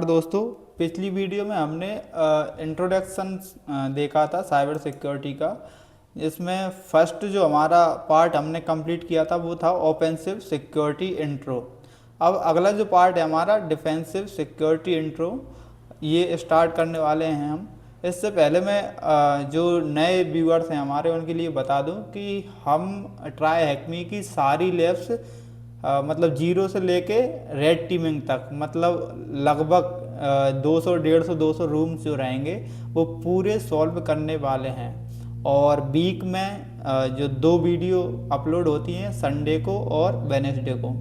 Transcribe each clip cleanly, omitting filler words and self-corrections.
दोस्तों, पिछली वीडियो में हमने इंट्रोडक्शन देखा था साइबर सिक्योरिटी का। इसमें फर्स्ट जो हमारा पार्ट हमने कंप्लीट किया था वो था ऑफेंसिव सिक्योरिटी इंट्रो। अब अगला जो पार्ट है हमारा डिफेंसिव सिक्योरिटी इंट्रो, ये स्टार्ट करने वाले हैं हम। इससे पहले मैं जो नए व्यूअर्स हैं हमारे उनके लिए बता दूं कि हम ट्राई हैकमी की सारी लैब्स मतलब जीरो से लेके रेड टीमिंग तक, मतलब लगभग 200 150 200 रूम्स जो रहेंगे वो पूरे सॉल्व करने वाले हैं। और वीक में जो 2 वीडियो अपलोड होती हैं, संडे को और वेनेसडे को।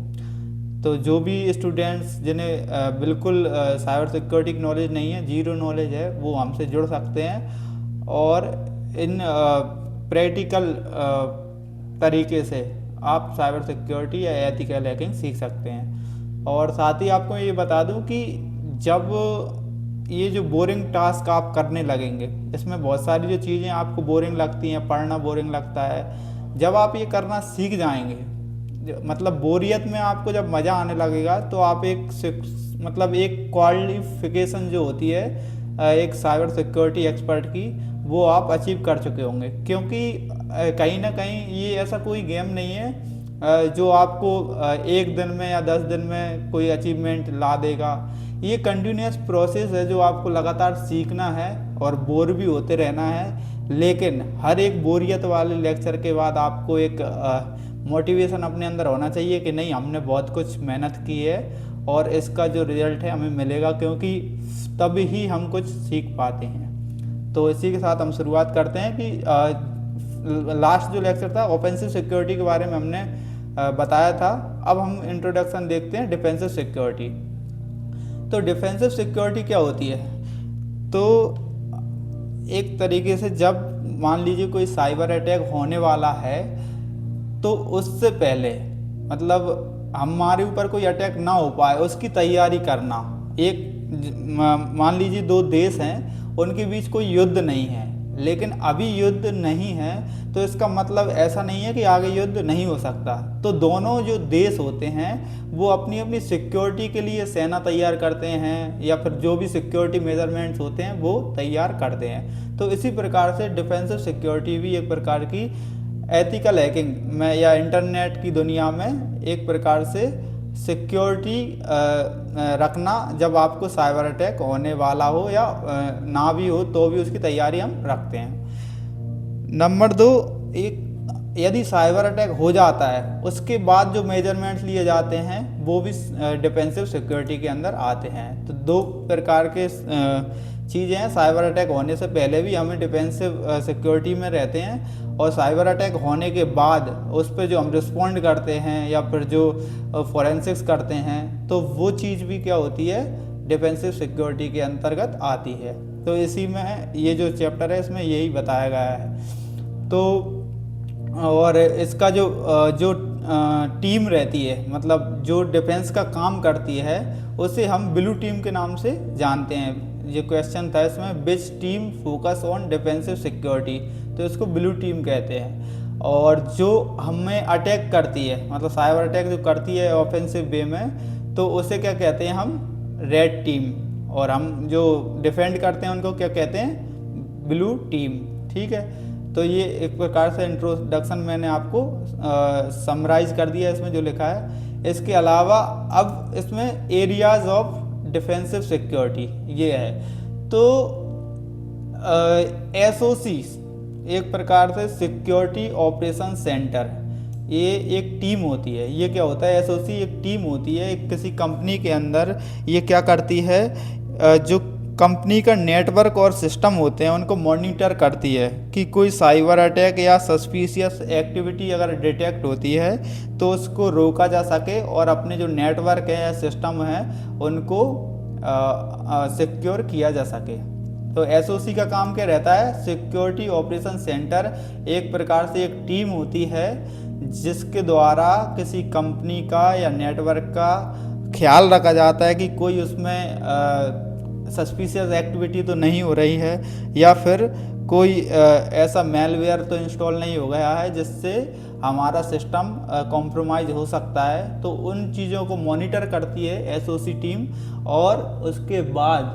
तो जो भी स्टूडेंट्स जिन्हें बिल्कुल साइबर सिक्योरिटी की नॉलेज नहीं है, जीरो नॉलेज है, वो हमसे जुड़ सकते हैं और इन प्रैक्टिकल तरीके से आप साइबर सिक्योरिटी या एथिकल हैकिंग सीख सकते हैं। और साथ ही आपको ये बता दूं कि जब ये जो बोरिंग टास्क आप करने लगेंगे, इसमें बहुत सारी जो चीज़ें आपको बोरिंग लगती हैं, पढ़ना बोरिंग लगता है, जब आप ये करना सीख जाएंगे, मतलब बोरियत में आपको जब मज़ा आने लगेगा, तो आप मतलब एक क्वालिफिकेशन जो होती है एक साइबर सिक्योरिटी एक्सपर्ट की, वो आप अचीव कर चुके होंगे। क्योंकि कहीं ना कहीं ये ऐसा कोई गेम नहीं है जो आपको 1 दिन में या 10 दिन में कोई अचीवमेंट ला देगा। ये कंटिन्यूस प्रोसेस है जो आपको लगातार सीखना है और बोर भी होते रहना है। लेकिन हर एक बोरियत वाले लेक्चर के बाद आपको एक मोटिवेशन अपने अंदर होना चाहिए कि नहीं, हमने बहुत कुछ मेहनत की है और इसका जो रिजल्ट है हमें मिलेगा, क्योंकि तब ही हम कुछ सीख पाते हैं। तो इसी के साथ हम शुरुआत करते हैं कि लास्ट जो लेक्चर था ऑफेंसिव सिक्योरिटी के बारे में हमने बताया था। अब हम इंट्रोडक्शन देखते हैं डिफेंसिव सिक्योरिटी। तो डिफेंसिव सिक्योरिटी क्या होती है? तो एक तरीके से जब मान लीजिए कोई साइबर अटैक होने वाला है, तो उससे पहले, मतलब हमारे ऊपर कोई अटैक ना हो पाए, उसकी तैयारी करना। एक मान लीजिए 2 देश हैं, उनके बीच कोई युद्ध नहीं है, लेकिन अभी युद्ध नहीं है, तो इसका मतलब ऐसा नहीं है कि आगे युद्ध नहीं हो सकता। तो दोनों जो देश होते हैं वो अपनी अपनी सिक्योरिटी के लिए सेना तैयार करते हैं, या फिर जो भी सिक्योरिटी मेजरमेंट्स होते हैं वो तैयार करते हैं। तो इसी प्रकार से डिफेंसिव सिक्योरिटी भी एक प्रकार की एथिकल हैकिंग में या इंटरनेट की दुनिया में एक प्रकार से सिक्योरिटी रखना, जब आपको साइबर अटैक होने वाला हो या ना भी हो तो भी उसकी तैयारी हम रखते हैं। नंबर 2, एक यदि साइबर अटैक हो जाता है उसके बाद जो मेजरमेंट्स लिए जाते हैं वो भी डिफेंसिव सिक्योरिटी के अंदर आते हैं। तो 2 प्रकार के चीज़ें हैं। साइबर अटैक होने से पहले भी हमें डिफेंसिव सिक्योरिटी में रहते हैं, और साइबर अटैक होने के बाद उस पर जो हम रिस्पॉन्ड करते हैं या फिर जो फॉरेंसिक्स करते हैं, तो वो चीज़ भी क्या होती है, डिफेंसिव सिक्योरिटी के अंतर्गत आती है। तो इसी में ये जो चैप्टर है इसमें यही बताया गया है। तो और इसका जो टीम रहती है, मतलब जो डिफेंस का काम करती है, उसे हम ब्लू टीम के नाम से जानते हैं। ये क्वेश्चन था इसमें, which team focus on defensive security, तो इसको ब्लू टीम कहते हैं। और जो हमें अटैक करती है, मतलब साइबर अटैक जो करती है ऑफेंसिव वे में, तो उसे क्या कहते हैं हम, रेड टीम। और हम जो डिफेंड करते हैं उनको क्या कहते हैं, ब्लू टीम। ठीक है, तो ये एक प्रकार से इंट्रोडक्शन मैंने आपको समराइज कर दिया इसमें जो लिखा है। इसके अलावा अब इसमें एरियाज ऑफ डिफेंसिव सिक्योरिटी ये है। तो SOC एक प्रकार से सिक्योरिटी ऑपरेशन सेंटर, ये एक टीम होती है। ये क्या होता है, SOC एक टीम होती है किसी कंपनी के अंदर। ये क्या करती है, जो कंपनी का नेटवर्क और सिस्टम होते हैं उनको मॉनिटर करती है कि कोई साइबर अटैक या सस्पिशियस एक्टिविटी अगर डिटेक्ट होती है तो उसको रोका जा सके और अपने जो नेटवर्क है या सिस्टम है उनको सिक्योर किया जा सके। तो SOC का काम क्या रहता है, सिक्योरिटी ऑपरेशन सेंटर एक प्रकार से एक टीम होती है जिसके द्वारा किसी कंपनी का या नेटवर्क का ख्याल रखा जाता है कि कोई उसमें सस्पिशियस एक्टिविटी तो नहीं हो रही है, या फिर कोई ऐसा मेलवेयर तो इंस्टॉल नहीं हो गया है जिससे हमारा सिस्टम कॉम्प्रोमाइज़ हो सकता है, तो उन चीज़ों को मॉनिटर करती है एसओसी टीम और उसके बाद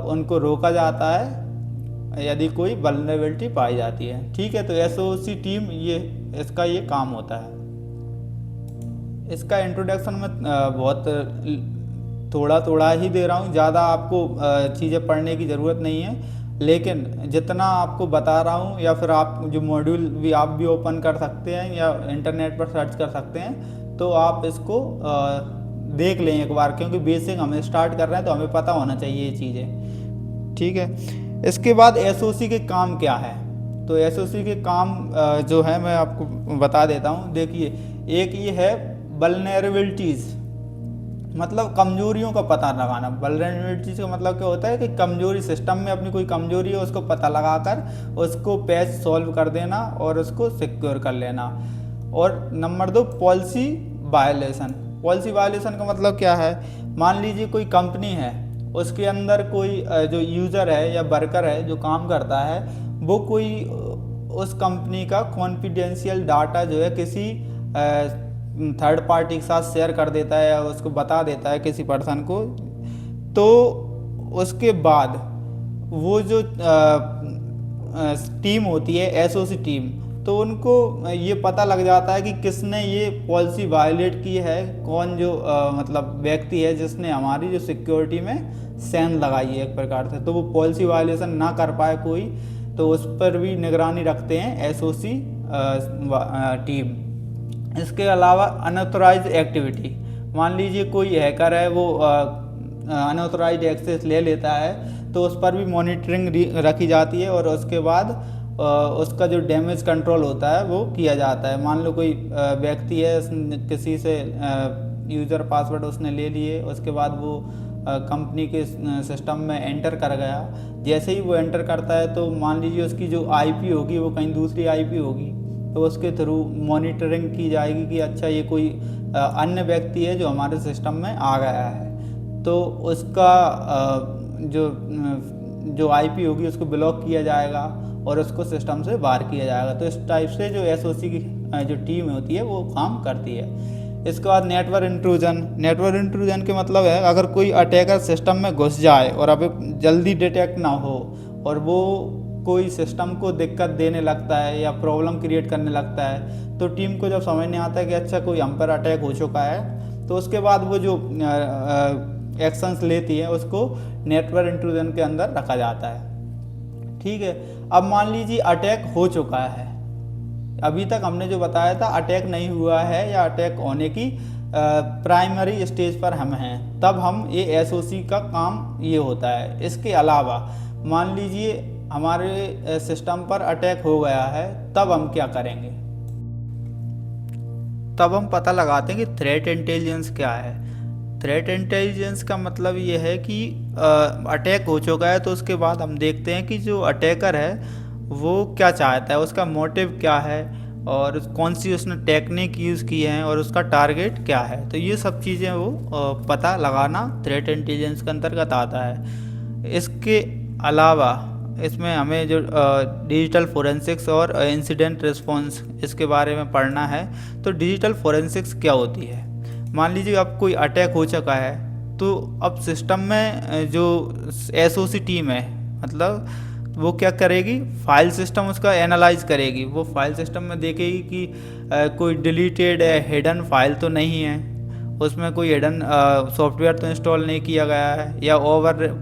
उनको रोका जाता है यदि कोई वल्नरेबिलिटी पाई जाती है। ठीक है, तो एसओसी टीम इसका ये काम होता है। इसका इंट्रोडक्शन मैं बहुत थोड़ा थोड़ा ही दे रहा हूँ, ज़्यादा आपको चीज़ें पढ़ने की ज़रूरत नहीं है, लेकिन जितना आपको बता रहा हूँ या फिर आप जो मॉड्यूल भी आप भी ओपन कर सकते हैं या इंटरनेट पर सर्च कर सकते हैं, तो आप इसको देख लें एक बार, क्योंकि बेसिक हमें स्टार्ट कर रहे हैं तो हमें पता होना चाहिए ये चीज़ें। ठीक है, इसके बाद एसओसी के काम क्या है। तो एसओसी के काम जो है मैं आपको बता देता हूँ। देखिए, एक ये है वल्नरेबिलिटीज़, मतलब कमजोरियों का पता लगाना। वल्नरेबिलिटीज़ का मतलब क्या होता है कि कमजोरी, सिस्टम में अपनी कोई कमजोरी है उसको पता लगाकर उसको पैच सॉल्व कर देना और उसको सिक्योर कर लेना। और number 2, policy violation. Policy violation का मतलब क्या है, मान लीजिए कोई कंपनी है, उसके अंदर कोई जो यूज़र है या वर्कर है जो काम करता है, वो कोई उस कंपनी का कॉन्फिडेंशियल डाटा जो है किसी थर्ड पार्टी के साथ शेयर कर देता है या उसको बता देता है किसी पर्सन को, तो उसके बाद वो जो टीम होती है एसओसी टीम, तो उनको ये पता लग जाता है कि किसने ये पॉलिसी वायलेट की है, कौन जो मतलब व्यक्ति है जिसने हमारी जो सिक्योरिटी में सेंध लगाई है एक प्रकार से, तो वो पॉलिसी वायलेशन ना कर पाए कोई, तो उस पर भी निगरानी रखते हैं एसओसी टीम। इसके अलावा अनऑथराइज्ड एक्टिविटी, मान लीजिए कोई हैकर है वो अनऑथराइज्ड एक्सेस ले लेता है, तो उस पर भी मॉनिटरिंग रखी जाती है और उसके बाद उसका जो डैमेज कंट्रोल होता है वो किया जाता है। मान लो कोई व्यक्ति है, किसी से यूज़र पासवर्ड उसने ले लिए, उसके बाद वो कंपनी के सिस्टम में एंटर कर गया। जैसे ही वो एंटर करता है तो मान लीजिए उसकी जो आईपी होगी वो कहीं दूसरी आईपी होगी, तो उसके थ्रू मॉनिटरिंग की जाएगी कि अच्छा ये कोई अन्य व्यक्ति है जो हमारे सिस्टम में आ गया है, तो उसका जो आईपी होगी उसको ब्लॉक किया जाएगा और उसको सिस्टम से बाहर किया जाएगा। तो इस टाइप से जो एसओसी की जो टीम होती है वो काम करती है। इसके बाद नेटवर्क इंट्रूजन। नेटवर्क इंट्रूजन के मतलब है अगर कोई अटैकर सिस्टम में घुस जाए और अभी जल्दी डिटेक्ट ना हो और वो कोई सिस्टम को दिक्कत देने लगता है या प्रॉब्लम क्रिएट करने लगता है, तो टीम को जब समझ नहीं आता है कि अच्छा कोई हम पर अटैक हो चुका है, तो उसके बाद वो जो एक्शंस लेती है उसको नेटवर्क इंट्रूजन के अंदर रखा जाता है। ठीक है, अब मान लीजिए अटैक हो चुका है, अभी तक हमने जो बताया था अटैक नहीं हुआ है या अटैक होने की प्राइमरी स्टेज पर हम हैं, तब हम ये एसओसी का काम ये होता है। इसके अलावा मान लीजिए हमारे सिस्टम पर अटैक हो गया है, तब हम क्या करेंगे, तब हम पता लगाते हैं कि थ्रेट इंटेलिजेंस क्या है। थ्रेट इंटेलिजेंस का मतलब ये है कि अटैक हो चुका है, तो उसके बाद हम देखते हैं कि जो अटैकर है वो क्या चाहता है, उसका मोटिव क्या है और कौन सी उसने टेक्निक यूज़ की है और उसका टारगेट क्या है। तो ये सब चीज़ें वो पता लगाना थ्रेट इंटेलिजेंस के अंतर्गत आता है। इसके अलावा इसमें हमें जो डिजिटल फोरेंसिक्स और इंसिडेंट रिस्पॉन्स इसके बारे में पढ़ना है। तो डिजिटल फोरेंसिक्स क्या होती है, मान लीजिए अब कोई अटैक हो चुका है, तो अब सिस्टम में जो एसओसी टीम है मतलब वो क्या करेगी, फाइल सिस्टम उसका एनालाइज करेगी। वो फाइल सिस्टम में देखेगी कि कोई डिलीटेड है, हिडन फाइल तो नहीं है, उसमें कोई हिडन सॉफ्टवेयर तो इंस्टॉल नहीं किया गया है, या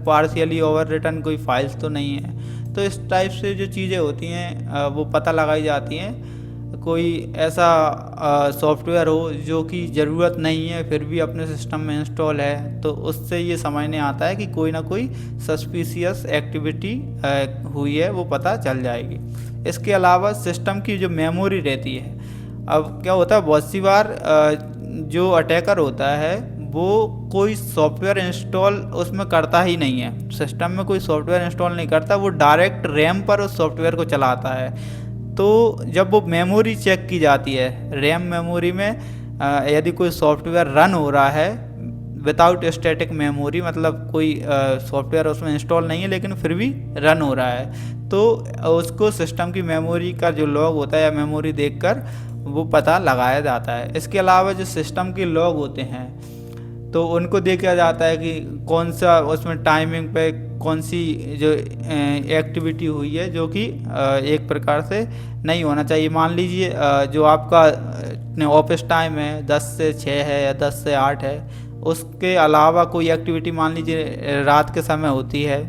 पार्शियली ओवर रिटन कोई फाइल्स तो नहीं है। तो इस टाइप से जो चीज़ें होती हैं वो पता लगाई जाती हैं। कोई ऐसा सॉफ्टवेयर हो जो कि ज़रूरत नहीं है फिर भी अपने सिस्टम में इंस्टॉल है, तो उससे ये समझने आता है कि कोई ना कोई सस्पिशियस एक्टिविटी हुई है, वो पता चल जाएगी। इसके अलावा सिस्टम की जो मेमोरी रहती है, अब क्या होता है बहुत सी बार जो अटैकर होता है वो कोई सॉफ्टवेयर इंस्टॉल उसमें करता ही नहीं है, सिस्टम में कोई सॉफ्टवेयर इंस्टॉल नहीं करता, वो डायरेक्ट रैम पर उस सॉफ्टवेयर को चलाता है। तो जब वो मेमोरी चेक की जाती है, रैम मेमोरी में यदि कोई सॉफ्टवेयर रन हो रहा है विदाउट स्टैटिक मेमोरी, मतलब कोई सॉफ्टवेयर उसमें इंस्टॉल नहीं है लेकिन फिर भी रन हो रहा है, तो उसको सिस्टम की मेमोरी का जो लॉग होता है या मेमोरी देखकर वो पता लगाया जाता है। इसके अलावा जो सिस्टम के लॉग होते हैं तो उनको देखा जाता है कि कौन सा उसमें टाइमिंग पे कौन सी जो एक्टिविटी हुई है जो कि एक प्रकार से नहीं होना चाहिए। मान लीजिए जो आपका ऑफिस टाइम है 10 से 6 है या 10 से 8 है, उसके अलावा कोई एक्टिविटी मान लीजिए रात के समय होती है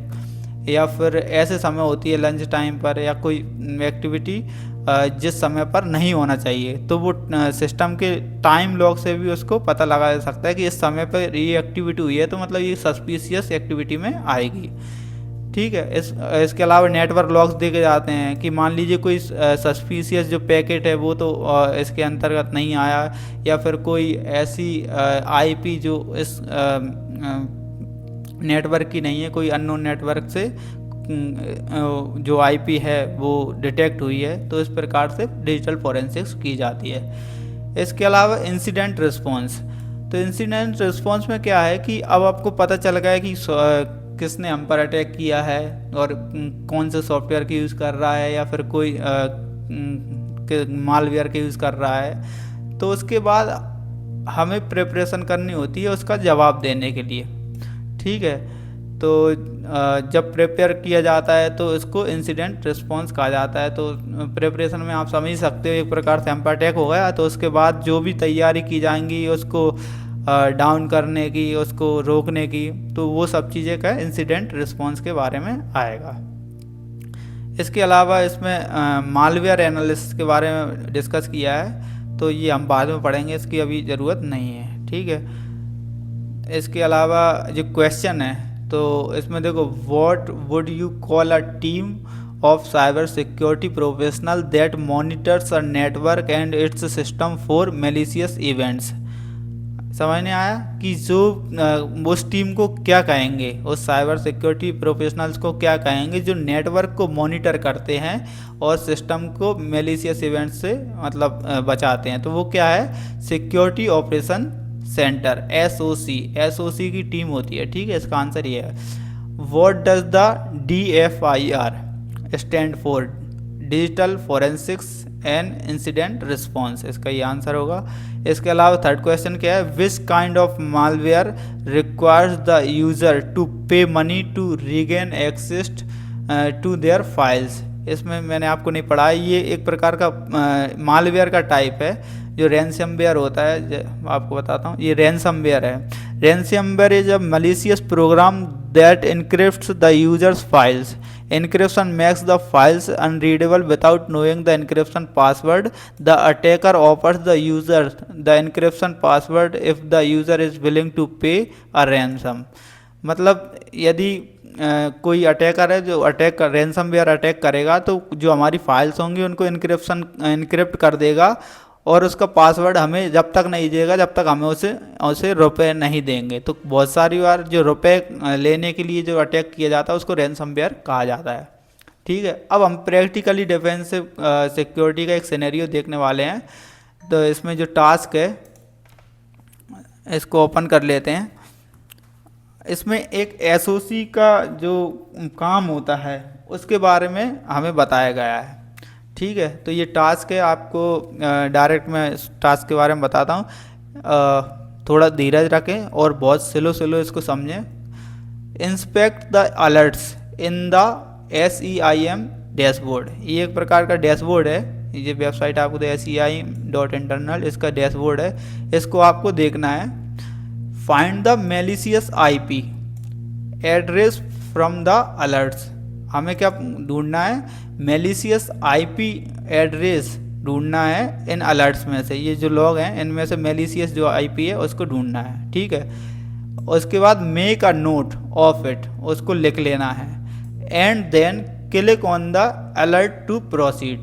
या फिर ऐसे समय होती है लंच टाइम पर, या कोई एक्टिविटी जिस समय पर नहीं होना चाहिए, तो वो सिस्टम के टाइम लॉग से भी उसको पता लगा जा सकता है कि इस समय पर ये एक्टिविटी हुई है, तो मतलब ये सस्पिशियस एक्टिविटी में आएगी। ठीक है। इसके अलावा नेटवर्क लॉग्स देखे जाते हैं कि मान लीजिए कोई सस्पिशियस जो पैकेट है वो तो इसके अंतर्गत नहीं आया, या फिर कोई ऐसी आईपी जो इस नेटवर्क की नहीं है, कोई अननोन नेटवर्क से जो आईपी है वो डिटेक्ट हुई है, तो इस प्रकार से डिजिटल फॉरेंसिक्स की जाती है। इसके अलावा इंसिडेंट रिस्पॉन्स, तो इंसिडेंट रिस्पॉन्स में क्या है कि अब आपको पता चल गया है कि किसने हम पर अटैक किया है और कौन से सॉफ्टवेयर का यूज़ कर रहा है, या फिर कोई मालवेयर का यूज़ कर रहा है, तो उसके बाद हमें प्रिपरेशन करनी होती है उसका जवाब देने के लिए। ठीक है। तो जब प्रिपेयर किया जाता है तो इसको इंसिडेंट रिस्पॉन्स कहा जाता है। तो प्रिपरेशन में आप समझ सकते हो एक प्रकार से हम पर अटैक हो गया, तो उसके बाद जो भी तैयारी की जाएंगी उसको डाउन करने की, उसको रोकने की, तो वो सब चीज़ें का इंसिडेंट रिस्पॉन्स के बारे में आएगा। इसके अलावा इसमें मालवेयर एनालिसिस के बारे में डिस्कस किया है, तो ये हम बाद में पढ़ेंगे, इसकी अभी ज़रूरत नहीं है। ठीक है। इसके अलावा जो क्वेश्चन है तो इसमें देखो, what would you call a team of cyber security professional that monitors a network and it's system for malicious events. समझ नहीं आया कि जो उस टीम को क्या कहेंगे, उस साइबर सिक्योरिटी प्रोफेशनल्स को क्या कहेंगे जो नेटवर्क को मॉनिटर करते हैं और सिस्टम को मैलिशियस इवेंट से मतलब बचाते हैं, तो वो क्या है, सिक्योरिटी ऑपरेशन सेंटर, एसओसी की टीम होती है। ठीक है। इसका आंसर ये है। What does the DFIR stand for, digital forensics and incident response, इसका ये आंसर होगा। इसके अलावा थर्ड क्वेश्चन क्या है, which kind of malware requires the user to pay money to regain access to their files. इसमें मैंने आपको नहीं पढ़ा, ये एक प्रकार का मालवेयर का टाइप है जो रैंसमवेयर होता है। आपको बताता हूँ, ये रैंसमवेयर है। Ransomware is a malicious program that encrypts the user's files. Encryption makes the files unreadable without knowing the encryption password. The attacker offers the user the encryption password if the user is willing to pay a ransom. मतलब यदि कोई attacker है जो ransomware attack करेगा, तो जो हमारी files होंगी उनको इनक्रिप्ट कर देगा और उसका पासवर्ड हमें जब तक नहीं देगा जब तक हमें उसे रुपए नहीं देंगे। तो बहुत सारी बार जो रुपए लेने के लिए जो अटैक किया जाता है उसको रैंसमवेयर कहा जाता है। ठीक है। अब हम प्रैक्टिकली डिफेंसिव सिक्योरिटी का एक सिनेरियो देखने वाले हैं। तो इसमें जो टास्क है इसको ओपन कर लेते हैं। इसमें एक एसओसी का जो काम होता है उसके बारे में हमें बताया गया है। ठीक है। तो ये टास्क है, आपको डायरेक्ट मैं इस टास्क के बारे में बताता हूँ। थोड़ा धीरज रखें और बहुत स्लो इसको समझें। Inspect the alerts in the SEIM dashboard, ये एक प्रकार का डैशबोर्ड है। ये वेबसाइट आपको तो SEIM.internal इसका डैशबोर्ड है, इसको आपको देखना है। Find the malicious IP address from the alerts, हमें क्या ढूंढना है, मैलिशियस IP एड्रेस ढूंढना है इन अलर्ट्स में से। ये जो लॉग हैं इनमें से मैलिशियस जो IP है उसको ढूंढना है। ठीक है। उसके बाद make a note of it, उसको लिख लेना है। And then click on the alert to proceed.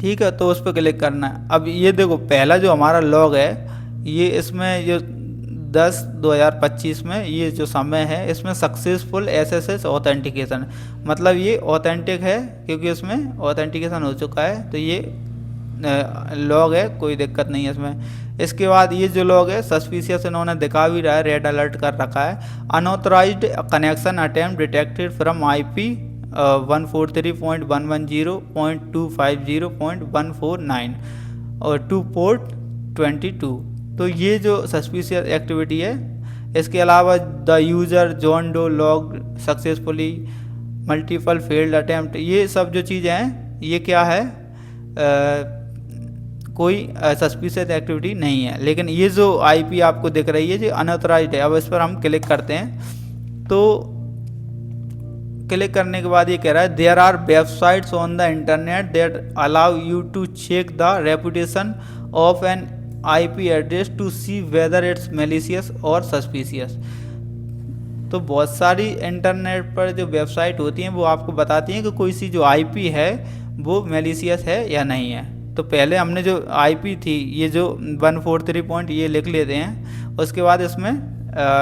ठीक है। तो उस पर क्लिक करना है। अब ये देखो, पहला जो हमारा लॉग है ये इसमें जो 10/2025 में ये जो समय है इसमें सक्सेसफुल SSH ऑथेंटिकेशन, मतलब ये ऑथेंटिक है क्योंकि इसमें ऑथेंटिकेशन हो चुका है। तो ये लॉग है, कोई दिक्कत नहीं है इसमें। इसके बाद ये जो लॉग है सस्पिशियस इन्होंने दिखा भी रहा है, रेड अलर्ट कर रखा है। Unauthorised connection attempt detected from IP 143.110.250.149 और टू पोर्ट 22। तो ये जो सस्पिशियस एक्टिविटी है, इसके अलावा the user John Doe log successfully multiple failed attempt, ये सब जो चीज़ें हैं ये क्या है, कोई सस्पिशियस एक्टिविटी नहीं है। लेकिन ये जो आईपी आपको दिख रही है जो अनऑथराइज्ड है, अब इस पर हम क्लिक करते हैं तो क्लिक करने के बाद ये कह रहा है there are websites on the internet that allow you to check the reputation of an IP address to see whether it's malicious और सस्पिशियस। तो बहुत सारी इंटरनेट पर जो वेबसाइट होती हैं वो आपको बताती हैं कि कोई सी जो आईपी है वो मेलिशियस है या नहीं है। तो पहले हमने जो आईपी थी ये जो 143 पॉइंट ये लिख लेते हैं, उसके बाद इसमें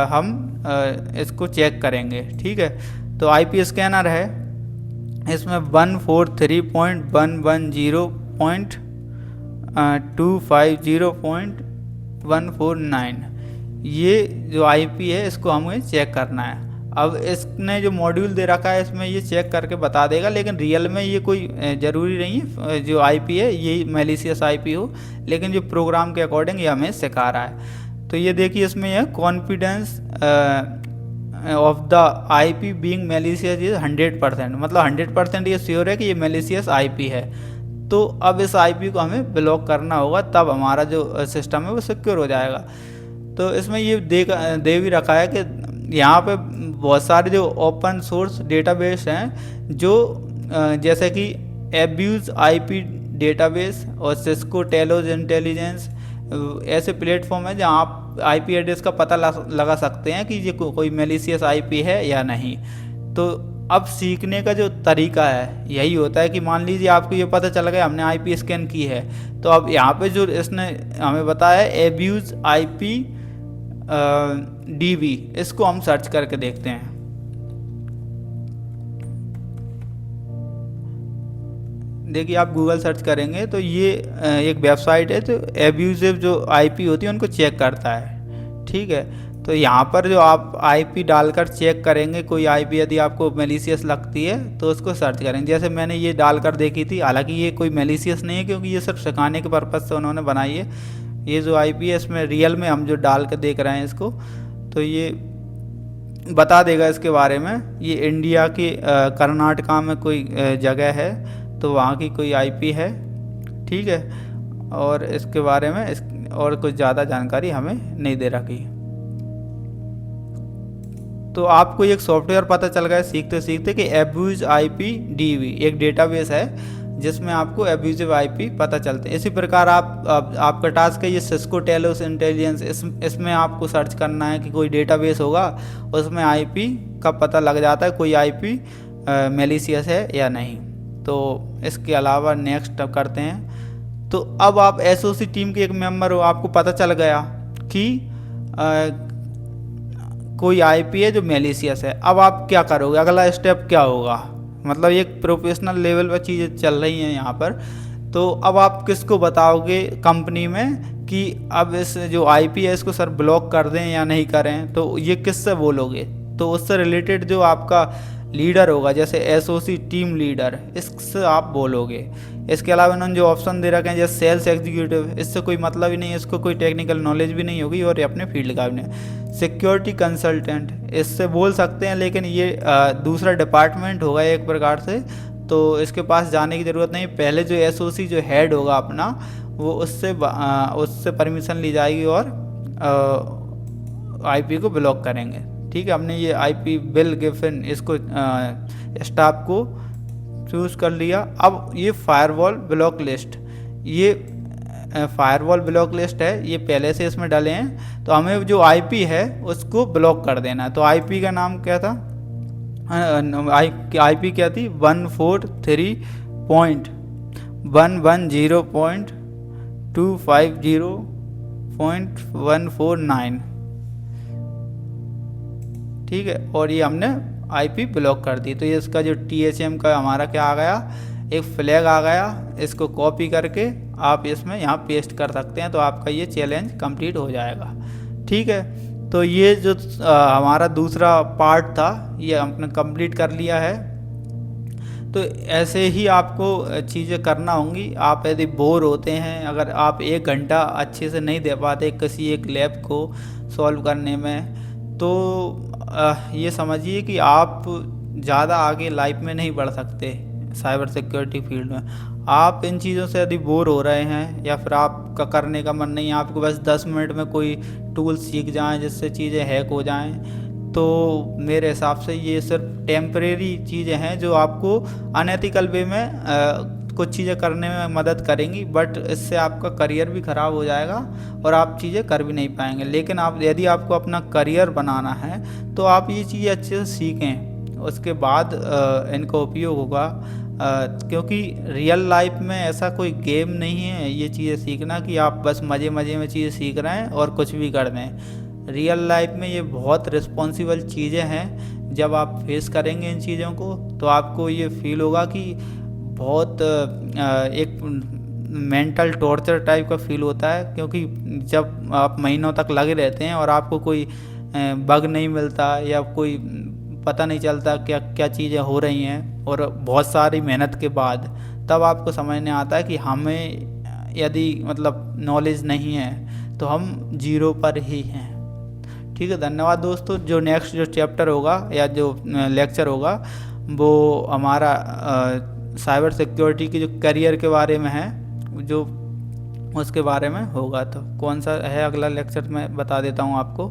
हम इसको चेक करेंगे। ठीक है, तो आईपी स्कैनर है, इसमें 143.110.250.149 ये जो आईपी है इसको हमें चेक करना है। अब इसने जो मॉड्यूल दे रखा है इसमें ये चेक करके बता देगा, लेकिन रियल में ये कोई ज़रूरी नहीं है जो आईपी है ये मेलिशियस आईपी हो, लेकिन जो प्रोग्राम के अकॉर्डिंग ये हमें सिखा रहा है। तो ये देखिए इसमें यह confidence of the IP being malicious is 100%, मतलब 100% ये श्योर है कि ये मेलिशियस आईपी है। तो अब इस आईपी को हमें ब्लॉक करना होगा, तब हमारा जो सिस्टम है वो सिक्योर हो जाएगा। तो इसमें ये दे भी रखा है कि यहाँ पे बहुत सारे जो ओपन सोर्स डेटाबेस हैं जो जैसे कि एब्यूज आईपी डेटाबेस और सिस्को टेलोस इंटेलिजेंस, ऐसे प्लेटफॉर्म है जहाँ आप आईपी एड्रेस का पता लगा सकते हैं कि ये कोई मेलिशियस आईपी है या नहीं। तो अब सीखने का जो तरीका है यही होता है कि मान लीजिए आपको ये पता चल गया हमने आईपी स्कैन की है, तो अब यहाँ पे जो इसने हमें बताया एब्यूज आईपी डीबी, इसको हम सर्च करके देखते हैं। देखिए आप गूगल सर्च करेंगे तो ये एक वेबसाइट है तो एब्यूजिव जो आईपी होती है उनको चेक करता है। ठीक है, तो यहाँ पर जो आप आईपी डालकर चेक करेंगे, कोई आईपी यदि आपको मेलिशियस लगती है तो उसको सर्च करेंगे। जैसे मैंने ये डालकर देखी थी, हालांकि ये कोई मेलिशियस नहीं है क्योंकि ये सिर्फ सिखाने के पर्पज़ से उन्होंने बनाई है। ये जो आईपी है इसमें रियल में हम जो डाल कर देख रहे हैं इसको, तो ये बता देगा इसके बारे में। ये इंडिया के कर्नाटका में कोई जगह है तो वहाँ की कोई आईपी है। ठीक है, और इसके बारे में और कुछ ज़्यादा जानकारी हमें नहीं दे रखी। तो आपको एक सॉफ्टवेयर पता चल गया सीखते सीखते कि एब्यूज आईपी डीबी एक डेटाबेस है जिसमें आपको एब्यूजिव आईपी पता चलते हैं। इसी प्रकार आपका टास्क है ये सिस्को टेलोस इंटेलिजेंस, इसमें आपको सर्च करना है कि कोई डेटाबेस होगा उसमें आईपी का पता लग जाता है कोई आईपी मेलिशियस है या नहीं। तो इसके अलावा नेक्स्ट करते हैं। तो अब आप एसओसी टीम के एक मेंबर हो, आपको पता चल गया कि कोई आईपी है जो मेलिशियस है। अब आप क्या करोगे, अगला स्टेप क्या होगा, मतलब एक प्रोफेशनल लेवल पर चीज़ें चल रही हैं यहाँ पर। तो अब आप किसको बताओगे कंपनी में कि अब इस जो आईपी है इसको सर ब्लॉक कर दें या नहीं करें, तो ये किससे बोलोगे? तो उससे रिलेटेड जो आपका लीडर होगा, जैसे एसओसी टीम लीडर, इससे आप बोलोगे। इसके अलावा इन्होंने जो ऑप्शन दे रखे हैं जैसे सेल्स एग्जीक्यूटिव, इससे कोई मतलब ही नहीं है, इसको कोई टेक्निकल नॉलेज भी नहीं होगी और ये अपने फील्ड का भी नहीं। सिक्योरिटी कंसल्टेंट, इससे बोल सकते हैं लेकिन ये दूसरा डिपार्टमेंट होगा एक प्रकार से, तो इसके पास जाने की ज़रूरत नहीं। पहले जो एसओसी जो हेड होगा अपना, वो उससे परमिशन ली जाएगी और आईपी को ब्लॉक करेंगे। ठीक है, हमने ये आईपी बिल गिफिन इसको स्टाफ को चूज़ कर लिया। अब ये फायरवॉल ब्लॉक लिस्ट, ये फायरवॉल ब्लॉक लिस्ट है, ये पहले से इसमें डाले हैं। तो हमें जो आईपी है उसको ब्लॉक कर देना है। तो आईपी का नाम क्या था, आईपी क्या थी, 143.110.250.149। ठीक है, और ये हमने आईपी ब्लॉक कर दी। तो ये इसका जो THM का हमारा क्या आ गया, एक फ्लैग आ गया। इसको कॉपी करके आप इसमें यहाँ पेस्ट कर सकते हैं, तो आपका ये चैलेंज कंप्लीट हो जाएगा। ठीक है, तो ये जो हमारा दूसरा पार्ट था ये हमने कंप्लीट कर लिया है। तो ऐसे ही आपको चीज़ें करना होंगी। आप यदि बोर होते हैं, अगर आप 1 घंटा अच्छे से नहीं दे पाते किसी एक लैब को सॉल्व करने में, तो ये समझिए कि आप ज़्यादा आगे लाइफ में नहीं बढ़ सकते साइबर सिक्योरिटी फील्ड में। आप इन चीज़ों से यदि बोर हो रहे हैं या फिर आपका करने का मन नहीं है, आपको बस 10 मिनट में कोई टूल सीख जाएं जिससे चीज़ें हैक हो जाएं, तो मेरे हिसाब से ये सिर्फ टेम्परेरी चीज़ें हैं जो आपको अनएथिकल वे में कुछ चीज़ें करने में मदद करेंगी, बट इससे आपका करियर भी ख़राब हो जाएगा और आप चीज़ें कर भी नहीं पाएंगे। लेकिन आप यदि आपको अपना करियर बनाना है तो आप ये चीज़ें अच्छे से सीखें, उसके बाद इनका उपयोग होगा। क्योंकि रियल लाइफ में ऐसा कोई गेम नहीं है ये चीज़ें सीखना कि आप बस मज़े मज़े में चीज़ें सीख रहे हैं और कुछ भी कर दें। रियल लाइफ में ये बहुत रिस्पॉन्सिबल चीज़ें हैं। जब आप फेस करेंगे इन चीज़ों को तो आपको ये फील होगा कि बहुत एक मेंटल टॉर्चर टाइप का फील होता है, क्योंकि जब आप महीनों तक लगे रहते हैं और आपको कोई बग नहीं मिलता या कोई पता नहीं चलता क्या क्या चीज़ें हो रही हैं, और बहुत सारी मेहनत के बाद तब आपको समझ में आता है कि हमें यदि मतलब नॉलेज नहीं है तो हम जीरो पर ही हैं। ठीक है, धन्यवाद दोस्तों। जो नेक्स्ट जो चैप्टर होगा या जो लेक्चर होगा वो हमारा साइबर सिक्योरिटी की जो करियर के बारे में है, जो उसके बारे में होगा। तो कौन सा है अगला लेक्चर मैं बता देता हूँ आपको।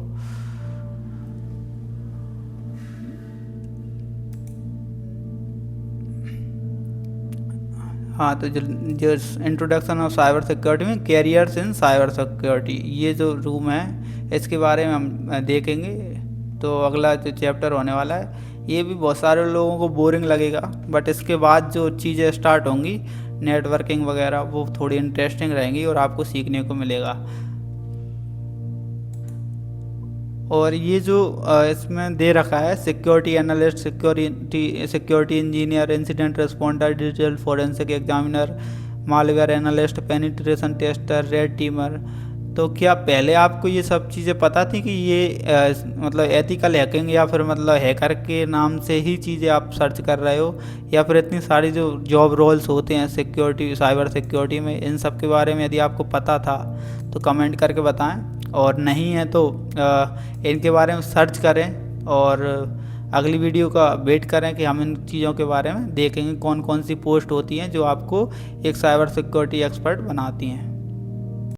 हाँ, तो जो इंट्रोडक्शन ऑफ साइबर सिक्योरिटी में कैरियर्स इन साइबर सिक्योरिटी, ये जो रूम है इसके बारे में हम देखेंगे। तो अगला जो चैप्टर होने वाला है ये भी बहुत सारे लोगों को बोरिंग लगेगा, बट इसके बाद जो चीज़ें स्टार्ट होंगी नेटवर्किंग वगैरह वो थोड़ी इंटरेस्टिंग रहेंगी और आपको सीखने को मिलेगा। और ये जो इसमें दे रखा है security analyst, security engineer, incident responder, digital forensic examiner, malware analyst, penetration tester, red teamer, तो क्या पहले आपको ये सब चीज़ें पता थी कि ये मतलब एथिकल हैकिंग या फिर मतलब हैकर के नाम से ही चीज़ें आप सर्च कर रहे हो, या फिर इतनी सारी जो जॉब रोल्स होते हैं सिक्योरिटी साइबर सिक्योरिटी में, इन सब के बारे में यदि आपको पता था तो कमेंट करके बताएं, और नहीं है तो इनके बारे में सर्च करें और अगली वीडियो का वेट करें कि हम इन चीज़ों के बारे में देखेंगे कौन कौन सी पोस्ट होती हैं जो आपको एक साइबर सिक्योरिटी एक्सपर्ट बनाती हैं।